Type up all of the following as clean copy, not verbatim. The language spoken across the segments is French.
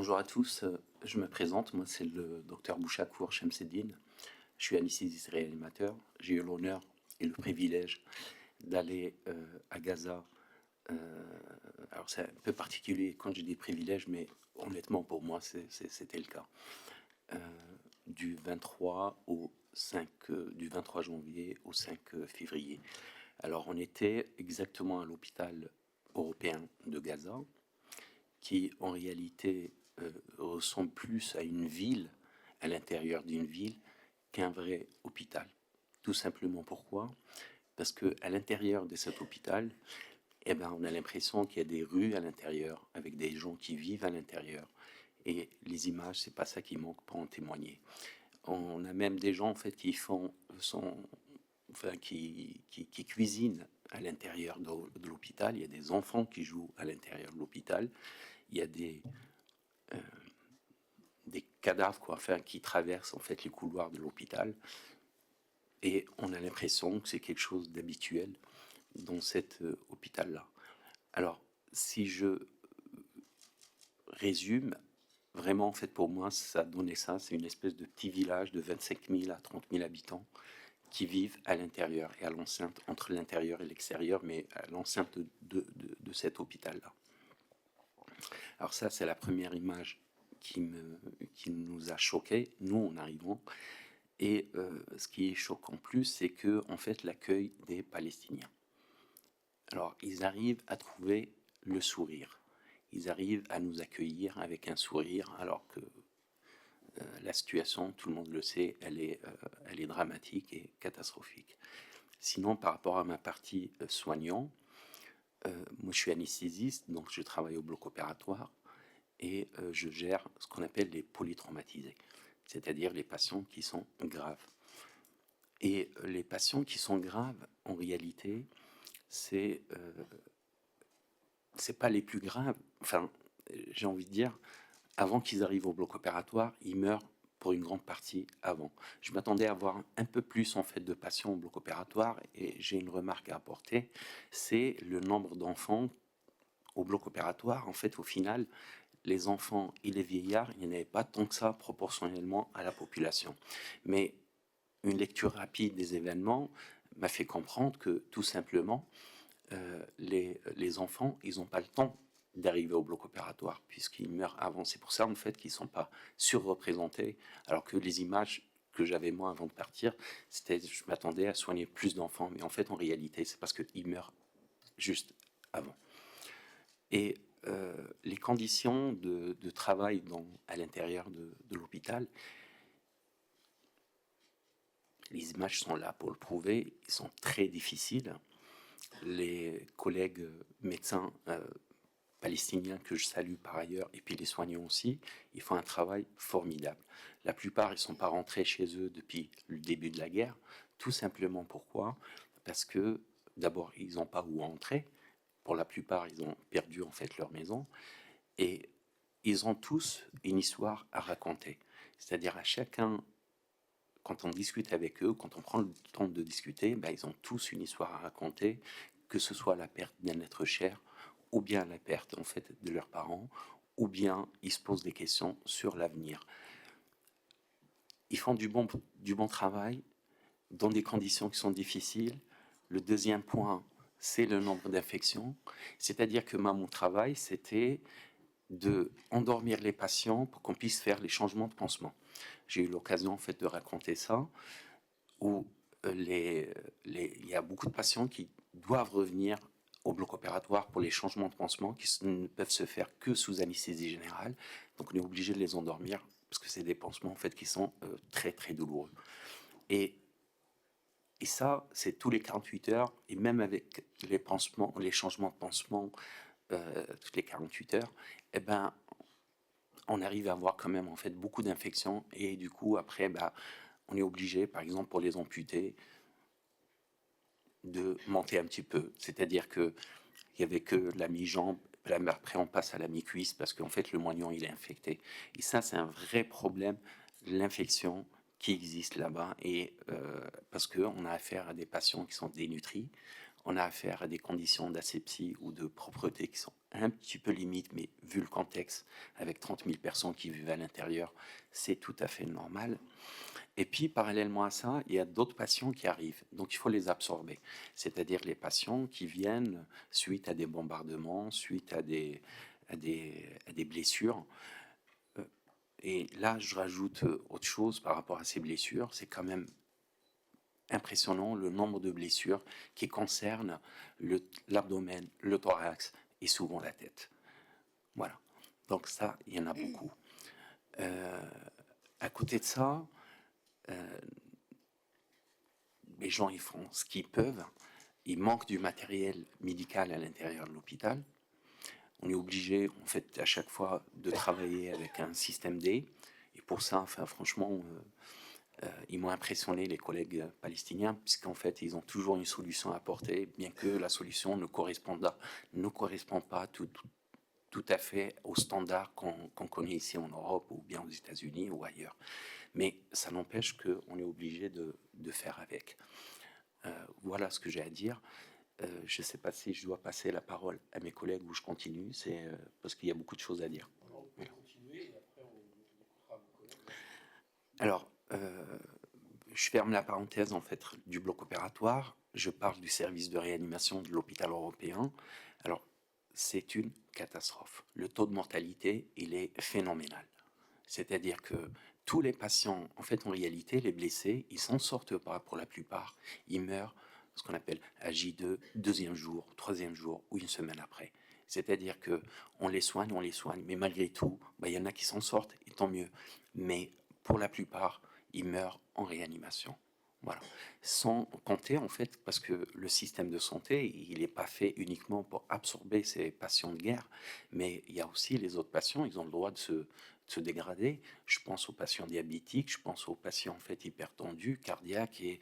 Bonjour à tous, je me présente, moi c'est le docteur Bouchakour Chemseddine. Je suis anesthésiste réanimateur. J'ai eu l'honneur et le privilège d'aller à Gaza. Alors c'est un peu particulier quand j'ai des privilèges, mais honnêtement pour moi c'était le cas. Du 23 au 5, du 23 janvier au 5 février. Alors on était exactement à l'hôpital européen de Gaza, qui en réalité ressemble plus à une ville, à l'intérieur d'une ville, qu'un vrai hôpital. Tout simplement pourquoi? Parce que à l'intérieur de cet hôpital, eh ben, on a l'impression qu'il y a des rues à l'intérieur, avec des gens qui vivent à l'intérieur. Et les images, c'est pas ça qui manque pour en témoigner. On a même des gens en fait qui cuisinent à l'intérieur de l'hôpital. Il y a des enfants qui jouent à l'intérieur de l'hôpital. Il y a des cadavres qui traversent en fait les couloirs de l'hôpital. Et on a l'impression que c'est quelque chose d'habituel dans cet hôpital-là. Alors, si je résume, vraiment, en fait, pour moi, ça donnait ça. C'est une espèce de petit village de 25 000 à 30 000 habitants qui vivent à l'intérieur et à l'enceinte, entre l'intérieur et l'extérieur, mais à l'enceinte de cet hôpital-là. Alors ça, c'est la première image qui nous a choqués, nous, en arrivant. Et ce qui est choquant plus, c'est que, en fait, l'accueil des Palestiniens. Alors, ils arrivent à trouver le sourire. Ils arrivent à nous accueillir avec un sourire, alors que la situation, tout le monde le sait, elle est dramatique et catastrophique. Sinon, par rapport à ma partie soignant, moi je suis anesthésiste, donc je travaille au bloc opératoire et je gère ce qu'on appelle les polytraumatisés, c'est-à-dire les patients qui sont graves. Et les patients qui sont graves, en réalité, c'est pas les plus graves. Enfin, j'ai envie de dire, avant qu'ils arrivent au bloc opératoire, ils meurent pour une grande partie avant. Je m'attendais à avoir un peu plus en fait de patients au bloc opératoire et j'ai une remarque à apporter, c'est le nombre d'enfants au bloc opératoire. En fait, au final, les enfants et les vieillards, il n'y en avait pas tant que ça proportionnellement à la population. Mais une lecture rapide des événements m'a fait comprendre que tout simplement, les enfants, ils n'ont pas le temps d'arriver au bloc opératoire puisqu'ils meurent avant. C'est pour ça en fait qu'ils ne sont pas surreprésentés, alors que les images que j'avais moi avant de partir, c'était, je m'attendais à soigner plus d'enfants, mais en fait en réalité c'est parce qu'ils meurent juste avant. Et les conditions de travail à l'intérieur de l'hôpital, les images sont là pour le prouver, ils sont très difficiles. Les collègues médecins palestiniens que je salue par ailleurs, et puis les soignants aussi, ils font un travail formidable. La plupart, ils ne sont pas rentrés chez eux depuis le début de la guerre, tout simplement pourquoi? Parce que d'abord, ils n'ont pas où entrer. Pour la plupart, ils ont perdu en fait leur maison, et ils ont tous une histoire à raconter. C'est-à-dire à chacun, quand on discute avec eux, quand on prend le temps de discuter, ben, ils ont tous une histoire à raconter, que ce soit la perte d'un être cher, ou bien la perte en fait de leurs parents, ou bien ils se posent des questions sur l'avenir. Ils font du bon travail dans des conditions qui sont difficiles. Le deuxième point, c'est le nombre d'infections. C'est-à-dire que mon travail, c'était de endormir les patients pour qu'on puisse faire les changements de pansement. J'ai eu l'occasion en fait de raconter ça, où il y a beaucoup de patients qui doivent revenir au bloc opératoire pour les changements de pansement qui ne peuvent se faire que sous anesthésie générale. Donc on est obligé de les endormir parce que c'est des pansements en fait qui sont très très douloureux. Et ça, c'est tous les 48 heures, et même avec les pansements, les changements de pansement toutes les 48 heures, eh ben, on arrive à avoir quand même en fait beaucoup d'infections, et du coup après, on est obligé, par exemple pour les amputés, de monter un petit peu. C'est-à-dire que il y avait que la mi-jambe, après on passe à la mi-cuisse parce qu'en fait le moignon il est infecté. Et ça c'est un vrai problème, l'infection qui existe là-bas, et parce qu'on a affaire à des patients qui sont dénutris, on a affaire à des conditions d'asepsie ou de propreté qui sont un petit peu limite, mais vu le contexte, avec 30 000 personnes qui vivent à l'intérieur, c'est tout à fait normal. Et puis, parallèlement à ça, il y a d'autres patients qui arrivent. Donc, il faut les absorber. C'est-à-dire les patients qui viennent suite à des bombardements, suite à des blessures. Et là, je rajoute autre chose par rapport à ces blessures. C'est quand même impressionnant le nombre de blessures qui concernent l'abdomen, le thorax et souvent la tête. Voilà. Donc ça, il y en a beaucoup. À côté de ça, les gens, ils font ce qu'ils peuvent. Il manque du matériel médical à l'intérieur de l'hôpital. On est obligé, en fait, à chaque fois de travailler avec un système D. Et pour ça, enfin, franchement, ils m'ont impressionné, les collègues palestiniens, puisqu'en fait, ils ont toujours une solution à apporter, bien que la solution ne correspond pas tout à fait aux standards qu'on connaît ici en Europe ou bien aux États-Unis ou ailleurs. Mais ça n'empêche qu'on est obligé de faire avec. Voilà ce que j'ai à dire. Je ne sais pas si je dois passer la parole à mes collègues ou je continue, c'est parce qu'il y a beaucoup de choses à dire. Alors, je ferme la parenthèse en fait du bloc opératoire. Je parle du service de réanimation de l'hôpital européen. Alors, c'est une catastrophe. Le taux de mortalité, il est phénoménal. C'est-à-dire que tous les patients, en fait, en réalité, les blessés, ils s'en sortent pas pour la plupart. Ils meurent, ce qu'on appelle AJ2, deuxième jour, troisième jour ou une semaine après. C'est-à-dire que on les soigne, mais malgré tout, il y en a qui s'en sortent, et tant mieux. Mais pour la plupart, ils meurent en réanimation. Voilà. Sans compter, en fait, parce que le système de santé, il n'est pas fait uniquement pour absorber ces patients de guerre, mais il y a aussi les autres patients, ils ont le droit de se dégrader. Je pense aux patients diabétiques, je pense aux patients en fait hypertendus, cardiaques et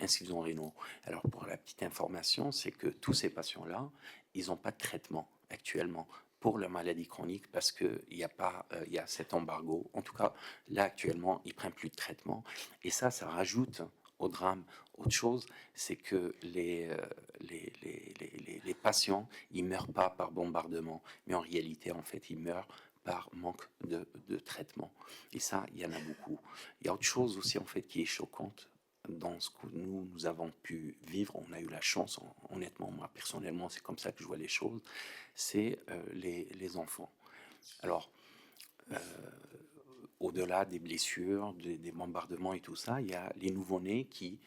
insuffisants rénaux. Alors pour la petite information, c'est que tous ces patients-là, ils n'ont pas de traitement actuellement pour leur maladie chronique parce qu'il y a pas, il y a cet embargo. En tout cas, là actuellement, ils prennent plus de traitement et ça rajoute au drame autre chose, c'est que les patients, ils meurent pas par bombardement, mais en réalité, en fait, ils meurent par manque de traitement. Et ça, il y en a beaucoup. Il y a autre chose aussi, en fait, qui est choquante dans ce que nous avons pu vivre. On a eu la chance, honnêtement, moi, personnellement, c'est comme ça que je vois les choses, c'est les enfants. Alors, au-delà des blessures, des bombardements et tout ça, il y a les nouveau-nés qui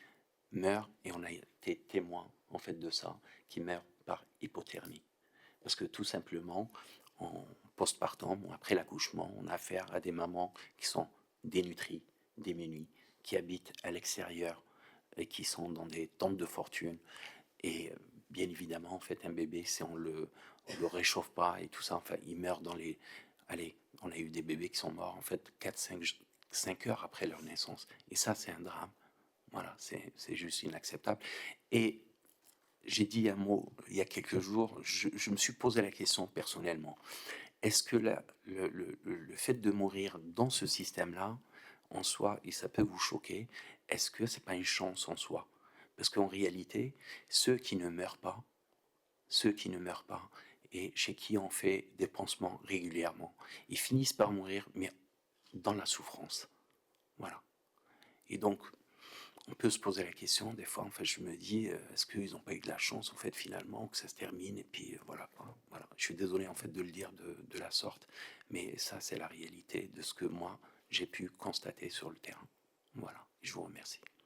meurent, et on a été témoin en fait de ça, qui meurent par hypothermie. Parce que tout simplement, en postpartum ou après l'accouchement, on a affaire à des mamans qui sont dénutries, démunies, qui habitent à l'extérieur et qui sont dans des tentes de fortune. Et bien évidemment, en fait, un bébé, si on le réchauffe pas et tout ça, enfin, il meurt dans les... Allez, on a eu des bébés qui sont morts, en fait, 5 heures après leur naissance. Et ça, c'est un drame. Voilà, c'est juste inacceptable. Et j'ai dit un mot il y a quelques jours, je me suis posé la question personnellement. Est-ce que le fait de mourir dans ce système-là, en soi, et ça peut vous choquer, est-ce que c'est pas une chance en soi? Parce qu'en réalité, ceux qui ne meurent pas, ceux qui ne meurent pas, et chez qui on fait des pansements régulièrement, ils finissent par mourir, mais dans la souffrance. Voilà. Et donc, on peut se poser la question, des fois, en fait, je me dis, est-ce qu'ils n'ont pas eu de la chance, en fait, finalement, que ça se termine, et puis voilà, quoi. Voilà. Je suis désolé, en fait, de le dire de la sorte, mais ça, c'est la réalité de ce que moi, j'ai pu constater sur le terrain. Voilà, je vous remercie.